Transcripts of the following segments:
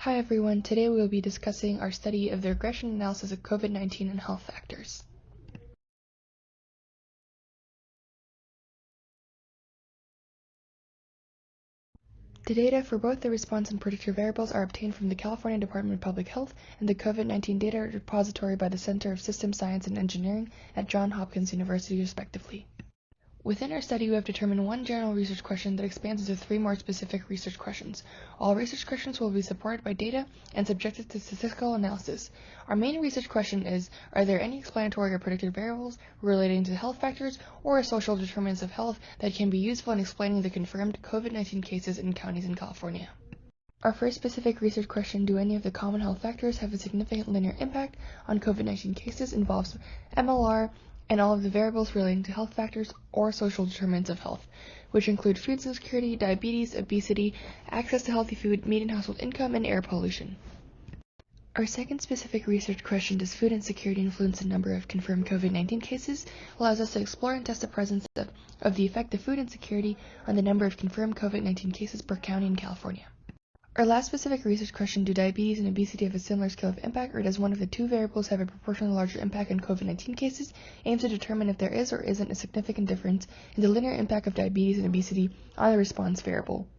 Hi everyone, today we will be discussing our study of the regression analysis of COVID-19 and health factors. The data for both the response and predictor variables are obtained from the California Department of Public Health and the COVID-19 Data Repository by the Center of Systems Science and Engineering at Johns Hopkins University, respectively. Within our study, we have determined one general research question that expands into three more specific research questions. All research questions will be supported by data and subjected to statistical analysis. Our main research question is, are there any explanatory or predictive variables relating to health factors or social determinants of health that can be useful in explaining the confirmed COVID-19 cases in counties in California? Our first specific research question, do any of the common health factors have a significant linear impact on COVID-19 cases, involves MLR and all of the variables relating to health factors or social determinants of health, which include food insecurity, diabetes, obesity, access to healthy food, median household income, and air pollution. Our second specific research question, does food insecurity influence the number of confirmed COVID-19 cases, allows us to explore and test the presence of the effect of food insecurity on the number of confirmed COVID-19 cases per county in California. Our last specific research question, do diabetes and obesity have a similar scale of impact, or does one of the two variables have a proportionally larger impact on COVID-19 cases, aims to determine if there is or isn't a significant difference in the linear impact of diabetes and obesity on the response variable.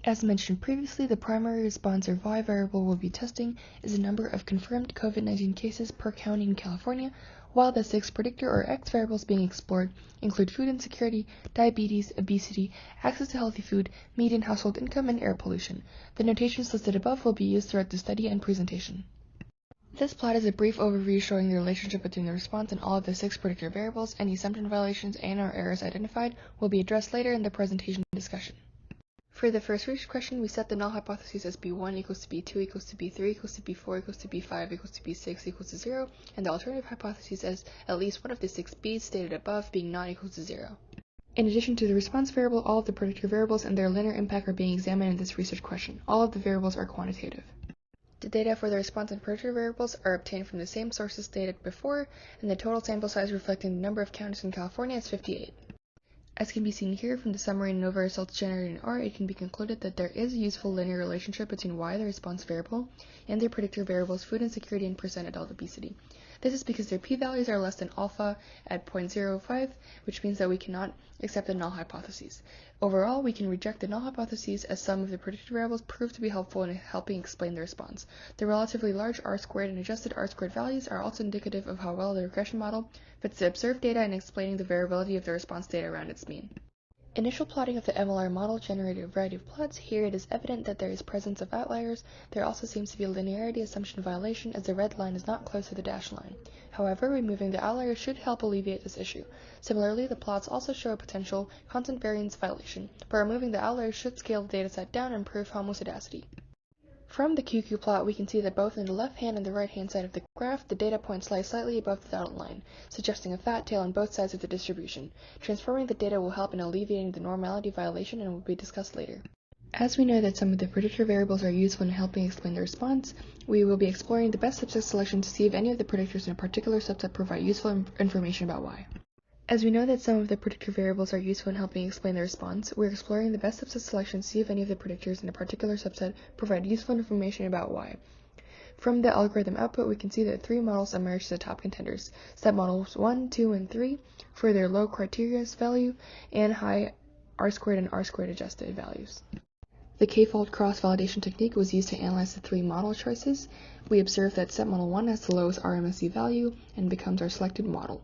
As mentioned previously, the primary response or Y variable we'll be testing is the number of confirmed COVID-19 cases per county in California, while the 6 predictor or X variables being explored include food insecurity, diabetes, obesity, access to healthy food, median household income, and air pollution. The notations listed above will be used throughout the study and presentation. This plot is a brief overview showing the relationship between the response and all of the 6 predictor variables. Any assumption violations and/or errors identified will be addressed later in the presentation discussion. For the first research question, we set the null hypothesis as B1 equals to B2 equals to B3 equals to B4 equals to B5 equals to B6 equals to 0, and the alternative hypothesis as at least one of the 6 B's stated above being not equal to 0. In addition to the response variable, all of the predictor variables and their linear impact are being examined in this research question. All of the variables are quantitative. The data for the response and predictor variables are obtained from the same sources stated before, and the total sample size reflecting the number of counties in California is 58. As can be seen here from the summary and ANOVA results generated in R, it can be concluded that there is a useful linear relationship between Y, the response variable, and their predictor variables food insecurity and percent adult obesity. This is because their p-values are less than alpha at 0.05, which means that we cannot accept the null hypotheses. Overall, we can reject the null hypotheses as some of the predictor variables prove to be helpful in helping explain the response. The relatively large R-squared and adjusted R-squared values are also indicative of how well the regression model fits the observed data in explaining the variability of the response data around its mean. Initial plotting of the MLR model generated a variety of plots. Here it is evident that there is presence of outliers. There also seems to be a linearity assumption violation as the red line is not close to the dashed line. However, removing the outliers should help alleviate this issue. Similarly, the plots also show a potential constant variance violation, but removing the outliers should scale the dataset down and improve homozygosity. From the QQ plot, we can see that both in the left-hand and the right-hand side of the graph, the data points lie slightly above the dotted line, suggesting a fat tail on both sides of the distribution. Transforming the data will help in alleviating the normality violation and will be discussed later. As we know that some of the predictor variables are useful in helping explain the response, we will be exploring the best subset selection to see if any of the predictors in a particular subset provide useful information about Y. As we know that some of the predictor variables are useful in helping explain the response, we're exploring the best subset selection to see if any of the predictors in a particular subset provide useful information about Y. From the algorithm output, we can see that 3 models emerge as the top contenders: STAT models 1, 2, and 3 for their low criteria value and high R-squared and R-squared adjusted values. The k-fold cross-validation technique was used to analyze the 3 model choices. We observed that STAT model 1 has the lowest RMSE value and becomes our selected model.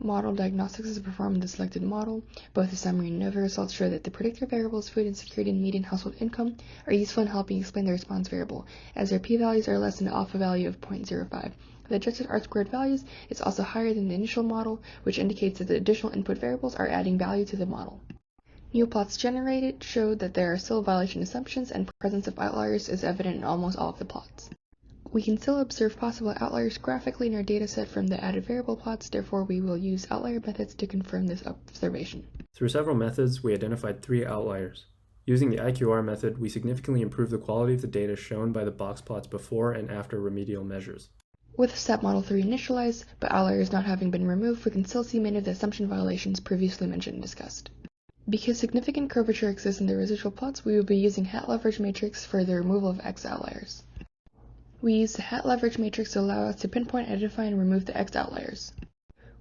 Model diagnostics is performed in the selected model. Both the summary and ANOVA results show that the predictor variables food insecurity and median household income are useful in helping explain the response variable, as their p-values are less than the alpha value of 0.05. The adjusted R-squared values is also higher than the initial model, which indicates that the additional input variables are adding value to the model. New plots generated showed that there are still violation assumptions, and presence of outliers is evident in almost all of the plots. We can still observe possible outliers graphically in our dataset from the added variable plots, therefore we will use outlier methods to confirm this observation. Through several methods, we identified 3 outliers. Using the IQR method, we significantly improved the quality of the data shown by the box plots before and after remedial measures. With STAT model 3 initialized, but outliers not having been removed, we can still see many of the assumption violations previously mentioned and discussed. Because significant curvature exists in the residual plots, we will be using hat leverage matrix for the removal of X outliers. We use the hat leverage matrix to allow us to pinpoint, identify, and remove the X outliers.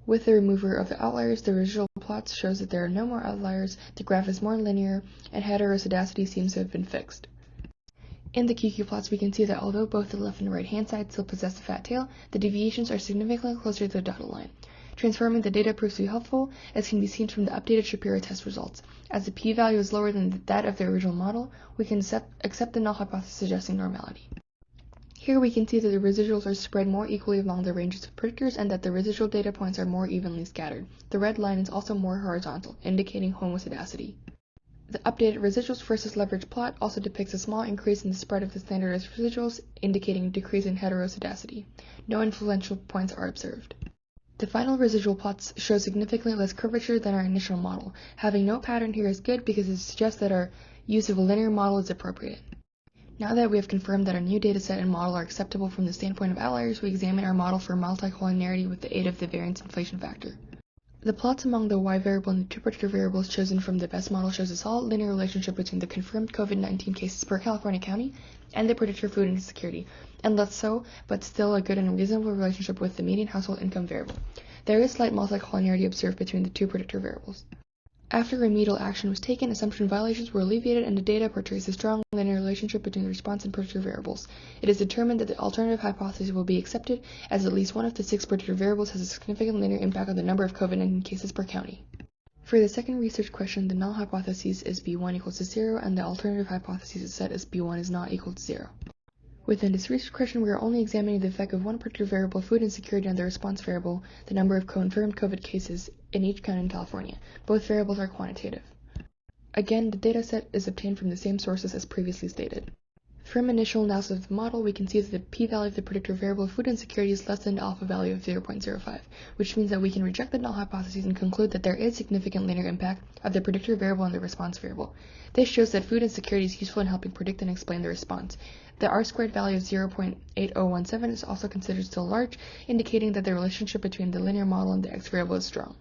With the remover of the outliers, the residual plots shows that there are no more outliers, the graph is more linear, and heteroscedasticity seems to have been fixed. In the QQ plots, we can see that although both the left and right hand side still possess a fat tail, the deviations are significantly closer to the dotted line. Transforming the data proves to be helpful, as can be seen from the updated Shapiro test results. As the p-value is lower than that of the original model, we can accept the null hypothesis suggesting normality. Here we can see that the residuals are spread more equally along the ranges of predictors and that the residual data points are more evenly scattered. The red line is also more horizontal, indicating homoscedasticity. The updated residuals versus leverage plot also depicts a small increase in the spread of the standardized residuals, indicating a decrease in heteroscedasticity. No influential points are observed. The final residual plots show significantly less curvature than our initial model. Having no pattern here is good because it suggests that our use of a linear model is appropriate. Now that we have confirmed that our new dataset and model are acceptable from the standpoint of outliers, we examine our model for multicollinearity with the aid of the variance inflation factor. The plots among the y variable and the two predictor variables chosen from the best model shows a solid linear relationship between the confirmed COVID-19 cases per California county and the predictor food insecurity, and less so, but still a good and reasonable relationship with the median household income variable. There is slight multicollinearity observed between the two predictor variables. After remedial action was taken, assumption violations were alleviated and the data portrays a strong linear relationship between the response and predictor variables. It is determined that the alternative hypothesis will be accepted as at least one of the 6 predictor variables has a significant linear impact on the number of COVID-19 cases per county. For the second research question, the null hypothesis is B1 equals to 0 and the alternative hypothesis is set as B1 is not equal to 0. Within this research question, we are only examining the effect of one predictor variable, food insecurity, on the response variable, the number of confirmed COVID cases in each county in California. Both variables are quantitative. Again, the dataset is obtained from the same sources as previously stated. From initial analysis of the model, we can see that the p-value of the predictor variable food insecurity is less than the alpha value of 0.05, which means that we can reject the null hypothesis and conclude that there is significant linear impact of the predictor variable and the response variable. This shows that food insecurity is useful in helping predict and explain the response. The r-squared value of 0.8017 is also considered still large, indicating that the relationship between the linear model and the x variable is strong.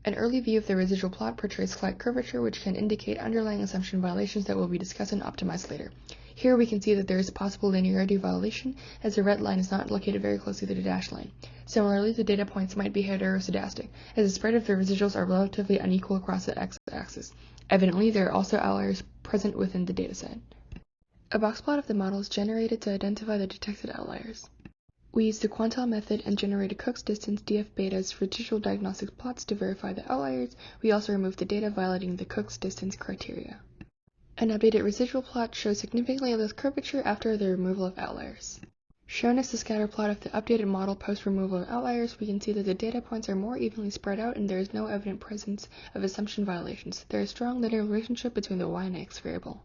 An early view of the residual plot portrays slight curvature, which can indicate underlying assumption violations that will be discussed and optimized later. Here we can see that there is possible linearity violation, as the red line is not located very closely to the dashed line. Similarly, the data points might be heteroscedastic, as the spread of the residuals are relatively unequal across the x-axis. Evidently, there are also outliers present within the dataset. A box plot of the model is generated to identify the detected outliers. We use the quantile method and generated Cook's distance df beta's residual diagnostics plots to verify the outliers. We also remove the data violating the Cook's distance criteria. An updated residual plot shows significantly less curvature after the removal of outliers. Shown as the scatter plot of the updated model post-removal of outliers, we can see that the data points are more evenly spread out and there is no evident presence of assumption violations. There is strong linear relationship between the y and x variable.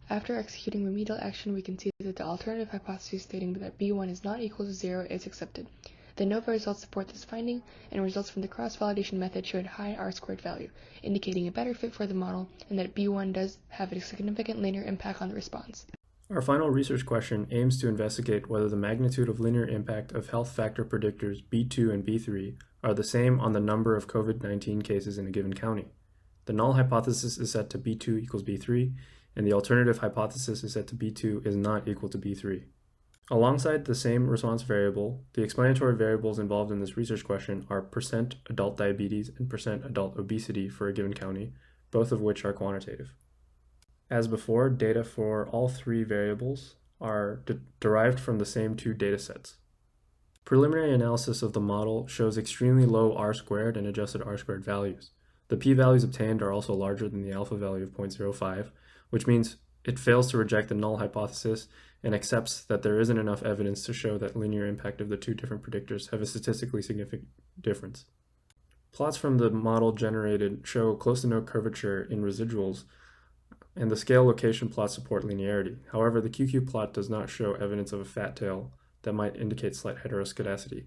After executing remedial action, we can see that the alternative hypothesis stating that B1 is not equal to 0 is accepted. The ANOVA results support this finding, and results from the cross-validation method showed high r-squared value, indicating a better fit for the model and that B1 does have a significant linear impact on the response. Our final research question aims to investigate whether the magnitude of linear impact of health factor predictors B2 and B3 are the same on the number of COVID-19 cases in a given county. The null hypothesis is set to B2 equals B3, and the alternative hypothesis is set to B2 is not equal to B3. Alongside the same response variable, the explanatory variables involved in this research question are % adult diabetes and % adult obesity for a given county, both of which are quantitative. As before, data for all three variables are derived from the same two datasets. Preliminary analysis of the model shows extremely low r-squared and adjusted r-squared values. The p-values obtained are also larger than the alpha value of 0.05, which means it fails to reject the null hypothesis and accepts that there isn't enough evidence to show that linear impact of the two different predictors have a statistically significant difference. Plots from the model generated show close to no curvature in residuals, and the scale location plots support linearity. However, the QQ plot does not show evidence of a fat tail that might indicate slight heteroscedasticity.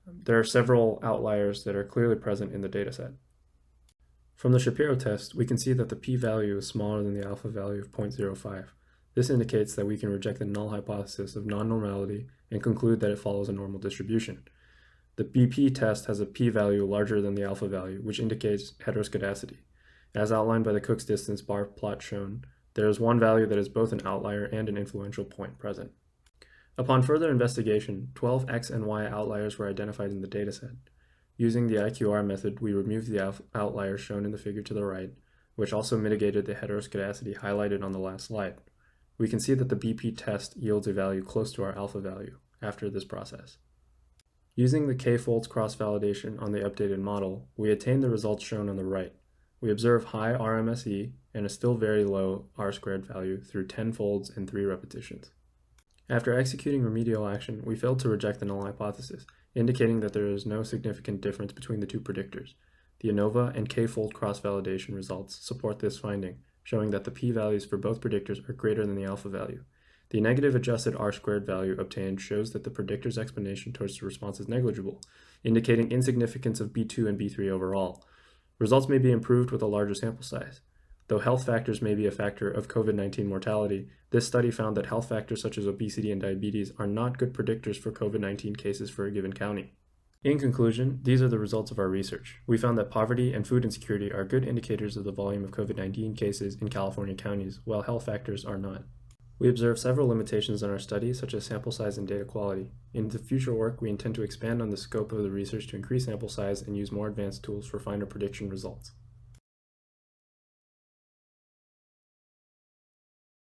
There are several outliers that are clearly present in the dataset. From the Shapiro test, we can see that the p-value is smaller than the alpha value of 0.05. This indicates that we can reject the null hypothesis of non-normality and conclude that it follows a normal distribution. The BP test has a p-value larger than the alpha value, which indicates heteroscedasticity. As outlined by the Cook's distance bar plot shown, there is one value that is both an outlier and an influential point present. Upon further investigation, 12 X and Y outliers were identified in the dataset. Using the IQR method, we removed the outliers shown in the figure to the right, which also mitigated the heteroscedasticity highlighted on the last slide. We can see that the BP test yields a value close to our alpha value after this process. Using the k-folds cross-validation on the updated model, we attain the results shown on the right. We observe high RMSE and a still very low R-squared value through 10 folds and 3 repetitions. After executing remedial action, we failed to reject the null hypothesis, indicating that there is no significant difference between the two predictors. The ANOVA and k-fold cross-validation results support this finding, showing that the p-values for both predictors are greater than the alpha value. The negative adjusted R-squared value obtained shows that the predictor's explanation towards the response is negligible, indicating insignificance of B2 and B3 overall. Results may be improved with a larger sample size. Though health factors may be a factor of COVID-19 mortality, this study found that health factors such as obesity and diabetes are not good predictors for COVID-19 cases for a given county. In conclusion, these are the results of our research. We found that poverty and food insecurity are good indicators of the volume of COVID-19 cases in California counties, while health factors are not. We observe several limitations in our study, such as sample size and data quality. In the future work, we intend to expand on the scope of the research to increase sample size and use more advanced tools for finer prediction results.